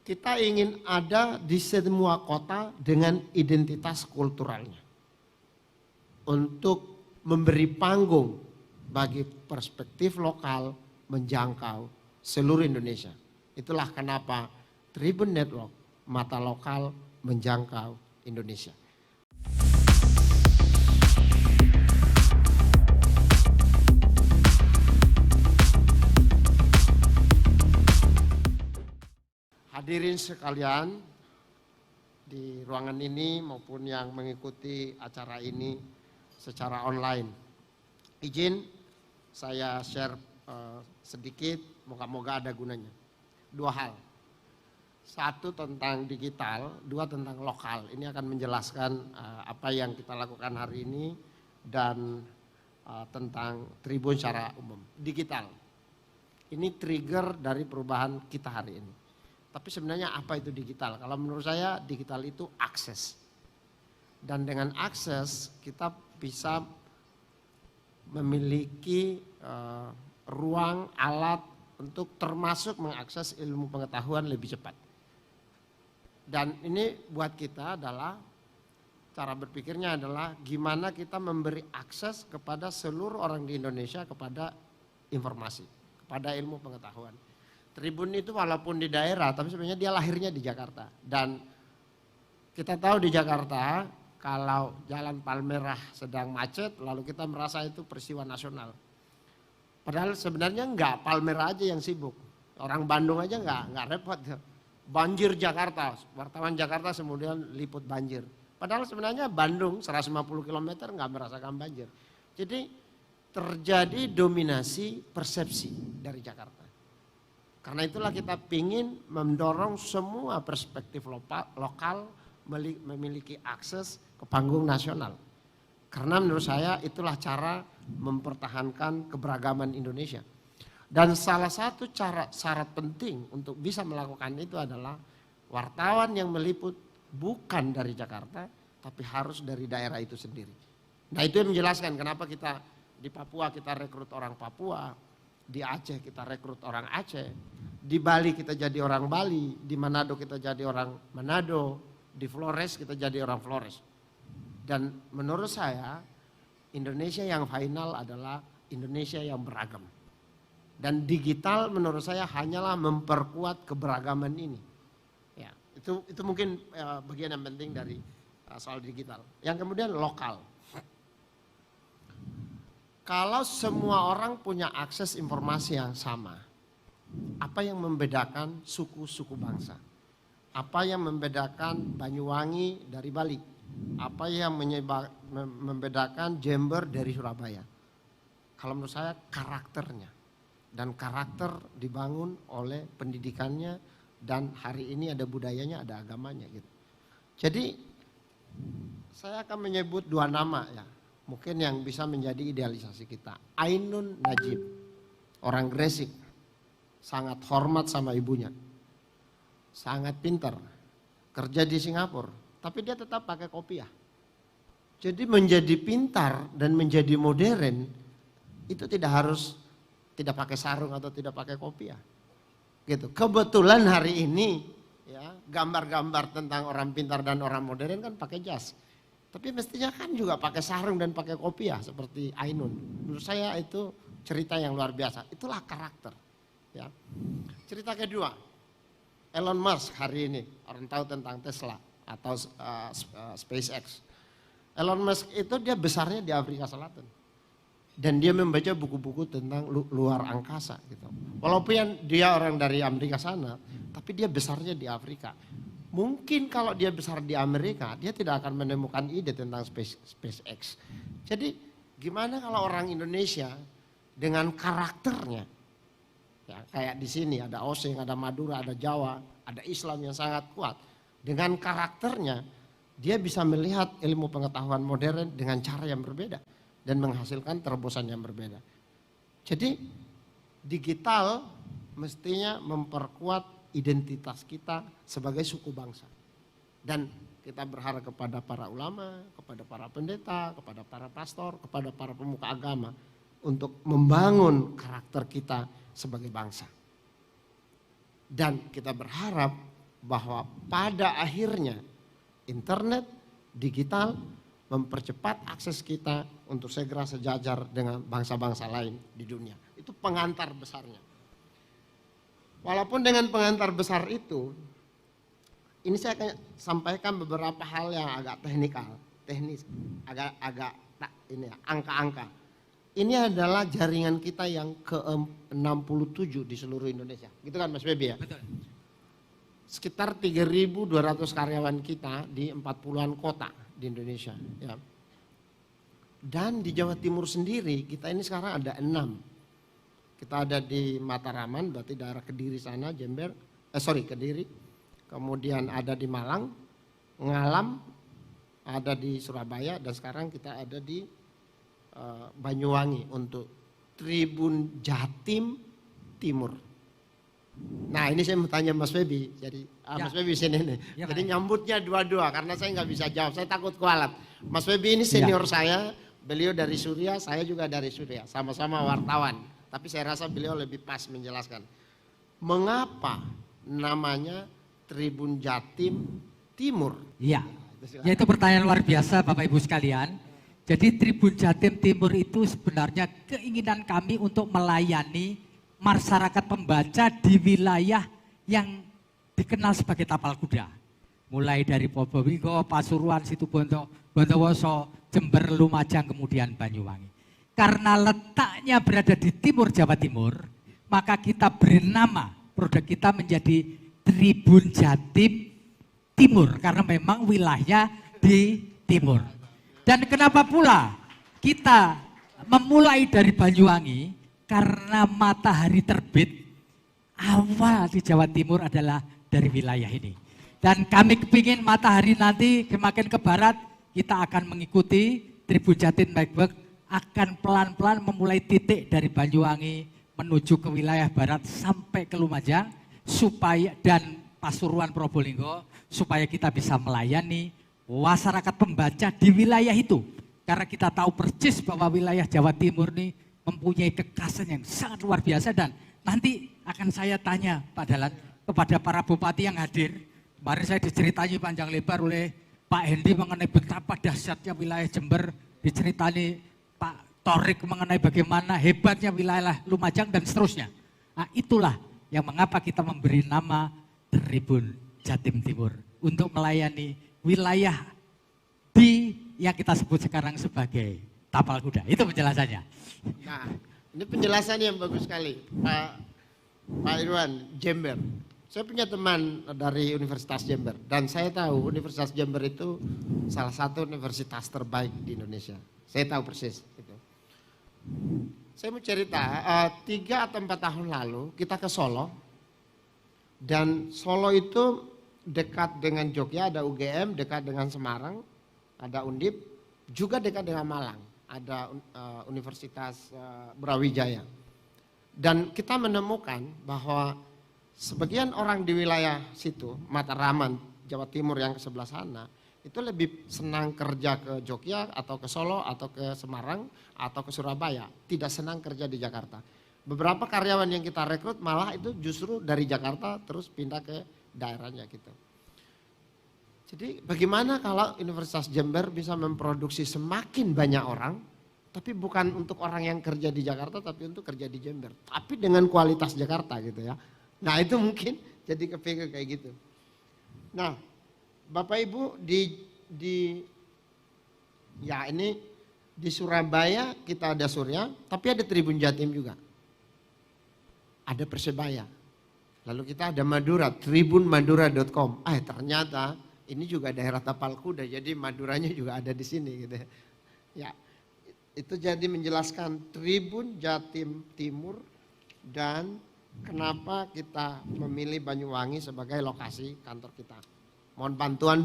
Kita ingin ada di semua kota dengan identitas kulturalnya. Untuk memberi panggung bagi perspektif lokal menjangkau seluruh Indonesia. Itulah kenapa Tribun Network, mata lokal menjangkau Indonesia. Hadirin sekalian di ruangan ini maupun yang mengikuti acara ini secara online. Izin saya share sedikit, moga-moga ada gunanya. Dua hal. Satu tentang digital, dua tentang lokal. Ini akan menjelaskan apa yang kita lakukan hari ini dan tentang Tribun secara umum. Digital. Ini trigger dari perubahan kita hari ini. Tapi sebenarnya apa itu digital? Kalau menurut saya digital itu akses. Dan dengan akses kita bisa memiliki ruang, alat untuk termasuk mengakses ilmu pengetahuan lebih cepat. Dan ini buat kita adalah, cara berpikirnya adalah gimana kita memberi akses kepada seluruh orang di Indonesia kepada informasi, kepada ilmu pengetahuan. Tribun itu walaupun di daerah, tapi sebenarnya dia lahirnya di Jakarta. Dan kita tahu di Jakarta, kalau Jalan Palmerah sedang macet, lalu kita merasa itu peristiwa nasional. Padahal sebenarnya enggak, Palmerah aja yang sibuk. Orang Bandung aja enggak repot. Banjir Jakarta, wartawan Jakarta kemudian liput banjir. Padahal sebenarnya Bandung 150 km enggak merasakan banjir. Jadi terjadi dominasi persepsi dari Jakarta. Karena itulah kita ingin mendorong semua perspektif lokal memiliki akses ke panggung nasional. Karena menurut saya itulah cara mempertahankan keberagaman Indonesia. Dan salah satu syarat penting untuk bisa melakukan itu adalah wartawan yang meliput bukan dari Jakarta, tapi harus dari daerah itu sendiri. Nah itu yang menjelaskan kenapa kita di Papua kita rekrut orang Papua, di Aceh kita rekrut orang Aceh, di Bali kita jadi orang Bali, di Manado kita jadi orang Manado, di Flores kita jadi orang Flores. Dan menurut saya Indonesia yang final adalah Indonesia yang beragam. Dan digital menurut saya hanyalah memperkuat keberagaman ini. Ya, itu mungkin bagian yang penting dari soal digital. Yang kemudian lokal. Kalau semua orang punya akses informasi yang sama, apa yang membedakan suku-suku bangsa? Apa yang membedakan Banyuwangi dari Bali? Apa yang membedakan Jember dari Surabaya? Kalau menurut saya karakternya. Dan karakter dibangun oleh pendidikannya dan hari ini ada budayanya, ada agamanya gitu. Jadi saya akan menyebut dua nama ya. Mungkin yang bisa menjadi idealisasi kita. Ainun Najib, orang Gresik, sangat hormat sama ibunya, sangat pintar, kerja di Singapura, tapi dia tetap pakai kopiah. Jadi menjadi pintar dan menjadi modern itu tidak pakai sarung atau tidak pakai kopiah. Gitu. Kebetulan hari ini ya gambar-gambar tentang orang pintar dan orang modern kan pakai jas. Tapi mestinya kan juga pakai sarung dan pakai kopiah seperti Ainun. Menurut saya itu cerita yang luar biasa. Itulah karakter. Ya. Cerita kedua, Elon Musk hari ini orang tahu tentang Tesla atau SpaceX. Elon Musk itu dia besarnya di Afrika Selatan. Dan dia membaca buku-buku tentang luar angkasa gitu. Walaupun dia orang dari Amerika sana, tapi dia besarnya di Afrika. Mungkin kalau dia besar di Amerika, dia tidak akan menemukan ide tentang SpaceX. Jadi gimana kalau orang Indonesia dengan karakternya, ya, kayak di sini ada Osing, ada Madura, ada Jawa, ada Islam yang sangat kuat. Dengan karakternya, dia bisa melihat ilmu pengetahuan modern dengan cara yang berbeda dan menghasilkan terobosan yang berbeda. Jadi digital mestinya memperkuat identitas kita sebagai suku bangsa. Dan kita berharap kepada para ulama, kepada para pendeta, kepada para pastor, kepada para pemuka agama untuk membangun karakter kita sebagai bangsa. Dan kita berharap bahwa pada akhirnya internet, digital mempercepat akses kita untuk segera sejajar dengan bangsa-bangsa lain di dunia. Itu pengantar besarnya. Walaupun dengan pengantar besar itu, ini saya akan sampaikan beberapa hal yang agak teknis, agak ini ya, angka-angka. Ini adalah jaringan kita yang ke-67 di seluruh Indonesia. Gitu kan Mas Bebi ya? Betul. Sekitar 3.200 karyawan kita di 40-an kota di Indonesia. Ya. Dan di Jawa Timur sendiri kita ini sekarang ada 6. Kita ada di Mataraman, berarti daerah Kediri sana, Kediri. Kemudian ada di Malang, Ngalam, ada di Surabaya, dan sekarang kita ada di Banyuwangi untuk Tribun Jatim Timur. Nah ini saya mau tanya Mas Febi, jadi Mas Febi sini nih. Ya, jadi nyambutnya dua-dua karena saya nggak bisa jawab, saya takut kualat. Mas Febi ini senior saya, beliau dari Surya, saya juga dari Surya, sama-sama wartawan. Tapi saya rasa beliau lebih pas menjelaskan. Mengapa namanya Tribun Jatim Timur? Iya, yaitu pertanyaan luar biasa Bapak Ibu sekalian. Jadi Tribun Jatim Timur itu sebenarnya keinginan kami untuk melayani masyarakat pembaca di wilayah yang dikenal sebagai tapal kuda. Mulai dari Probolinggo, Pasuruan, Situbondo, Bondowoso, Jember, Lumajang, kemudian Banyuwangi. Karena letaknya berada di timur Jawa Timur, maka kita beri nama produk kita menjadi Tribun Jatim Timur. Karena memang wilayahnya di timur. Dan kenapa pula kita memulai dari Banyuwangi? Karena matahari terbit awal di Jawa Timur adalah dari wilayah ini. Dan kami kepingin matahari nanti semakin ke barat, kita akan mengikuti Tribun Jatim Network akan pelan-pelan memulai titik dari Banyuwangi menuju ke wilayah barat sampai ke Lumajang supaya dan Pasuruan Probolinggo supaya kita bisa melayani masyarakat pembaca di wilayah itu. Karena kita tahu persis bahwa wilayah Jawa Timur ini mempunyai kekhasan yang sangat luar biasa dan nanti akan saya tanya Pak Dahlan kepada para bupati yang hadir. Kemarin saya diceritani panjang lebar oleh Pak Hendi mengenai betapa dahsyatnya wilayah Jember, diceritani Pak Torik mengenai bagaimana hebatnya wilayah Lumajang dan seterusnya. Nah itulah yang mengapa kita memberi nama Tribun Jatim Timur untuk melayani wilayah di yang kita sebut sekarang sebagai tapal kuda. Itu penjelasannya. Nah, ini penjelasannya yang bagus sekali, Pak Irwan, Jember. Saya punya teman dari Universitas Jember dan saya tahu Universitas Jember itu salah satu universitas terbaik di Indonesia. Saya tahu persis. Gitu. Saya mau cerita, 3 atau 4 tahun lalu kita ke Solo dan Solo itu dekat dengan Jogja, ada UGM, dekat dengan Semarang, ada Undip, juga dekat dengan Malang, ada Universitas Brawijaya. Dan kita menemukan bahwa sebagian orang di wilayah situ, Mataraman, Jawa Timur yang ke sebelah sana, itu lebih senang kerja ke Jogja atau ke Solo atau ke Semarang atau ke Surabaya, tidak senang kerja di Jakarta. Beberapa karyawan yang kita rekrut malah itu justru dari Jakarta terus pindah ke daerahnya gitu. Jadi bagaimana kalau Universitas Jember bisa memproduksi semakin banyak orang, tapi bukan untuk orang yang kerja di Jakarta, tapi untuk kerja di Jember. Tapi dengan kualitas Jakarta gitu ya. Nah itu mungkin jadi kepikir kayak gitu. Nah Bapak Ibu di Surabaya kita ada Surya, tapi ada Tribun Jatim juga. Ada Persebaya. Lalu kita ada Madura, tribunmadura.com. Ternyata ini juga daerah tapal kuda, jadi Maduranya juga ada di sini gitu ya. Ya, itu jadi menjelaskan Tribun Jatim Timur dan kenapa kita memilih Banyuwangi sebagai lokasi kantor kita. Mohon bantuan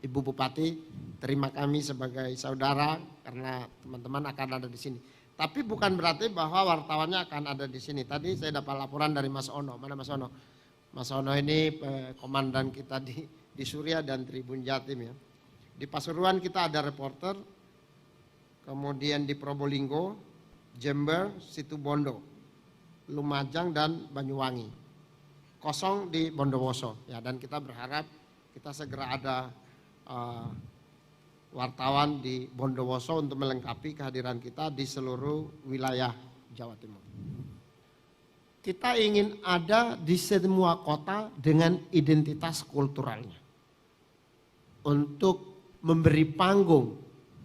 Ibu Bupati, terima kami sebagai saudara karena teman-teman akan ada di sini. Tapi bukan berarti bahwa wartawannya akan ada di sini. Tadi saya dapat laporan dari Mas Ono. Mana Mas Ono? Mas Ono ini komandan kita di Surya dan Tribun Jatim ya. Di Pasuruan kita ada reporter, kemudian di Probolinggo, Jember, Situbondo, Lumajang dan Banyuwangi. kosong di Bondowoso ya, dan kita berharap kita segera ada wartawan di Bondowoso untuk melengkapi kehadiran kita di seluruh wilayah Jawa Timur. Kita ingin ada di semua kota dengan identitas kulturalnya untuk memberi panggung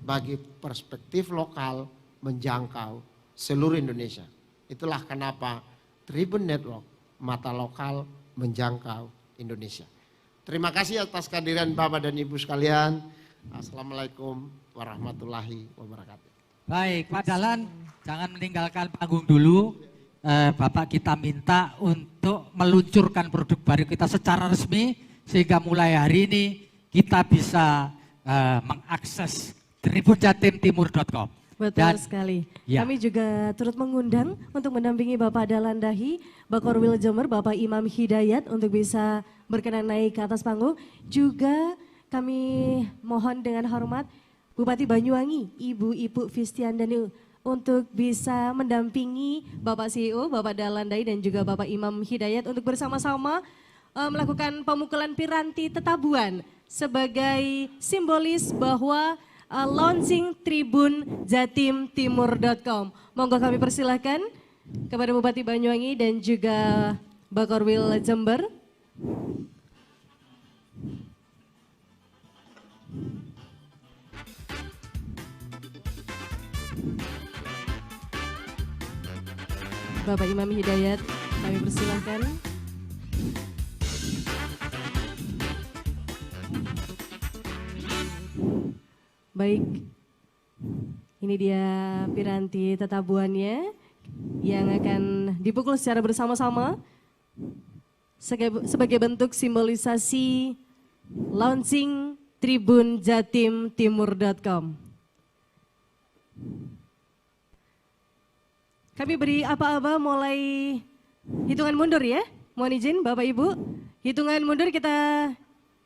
bagi perspektif lokal menjangkau seluruh Indonesia. Itulah kenapa Tribun Network, mata lokal menjangkau Indonesia. Terima kasih atas kehadiran Bapak dan Ibu sekalian. Assalamualaikum warahmatullahi wabarakatuh. Baik, Pak Dahlan, jangan meninggalkan panggung dulu. Bapak kita minta untuk meluncurkan produk baru kita secara resmi, sehingga mulai hari ini kita bisa mengakses tribunjatimtimur.com. Betul sekali. Ya. Kami juga turut mengundang untuk mendampingi Bapak Dahlan Dahi, Bakorwil Jember, Bapak Imam Hidayat untuk bisa berkenan naik ke atas panggung. Juga kami mohon dengan hormat Bupati Banyuwangi, Ibu Ibu Fistiandani untuk bisa mendampingi Bapak CEO, Bapak Dahlan Dahi dan juga Bapak Imam Hidayat untuk bersama-sama melakukan pemukulan piranti tetabuan sebagai simbolis bahwa launching tribunjatimtimur.com. Monggo kami persilahkan kepada Bupati Banyuwangi dan juga Bakorwil Jember. Bapak Imam Hidayat, kami persilahkan. Baik, ini dia piranti tetabuannya yang akan dipukul secara bersama-sama sebagai bentuk simbolisasi launching tribunjatimtimur.com. Kami beri aba-aba mulai hitungan mundur ya. Mohon izin Bapak Ibu, hitungan mundur kita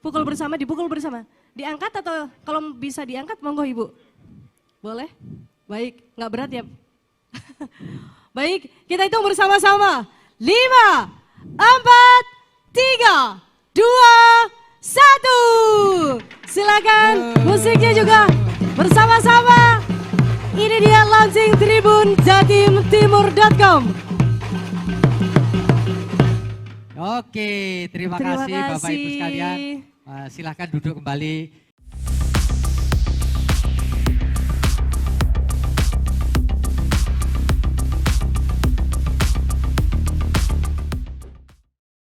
pukul bersama, dipukul bersama. Diangkat atau kalau bisa diangkat monggo Ibu. Boleh? Baik, nggak berat ya. Baik, kita hitung bersama-sama. 5, 4, 3, 2, 1. Silakan musiknya juga bersama-sama. Ini dia launching tribunjatimtimur.com. Oke, terima kasih Bapak Ibu sekalian. Silahkan duduk kembali.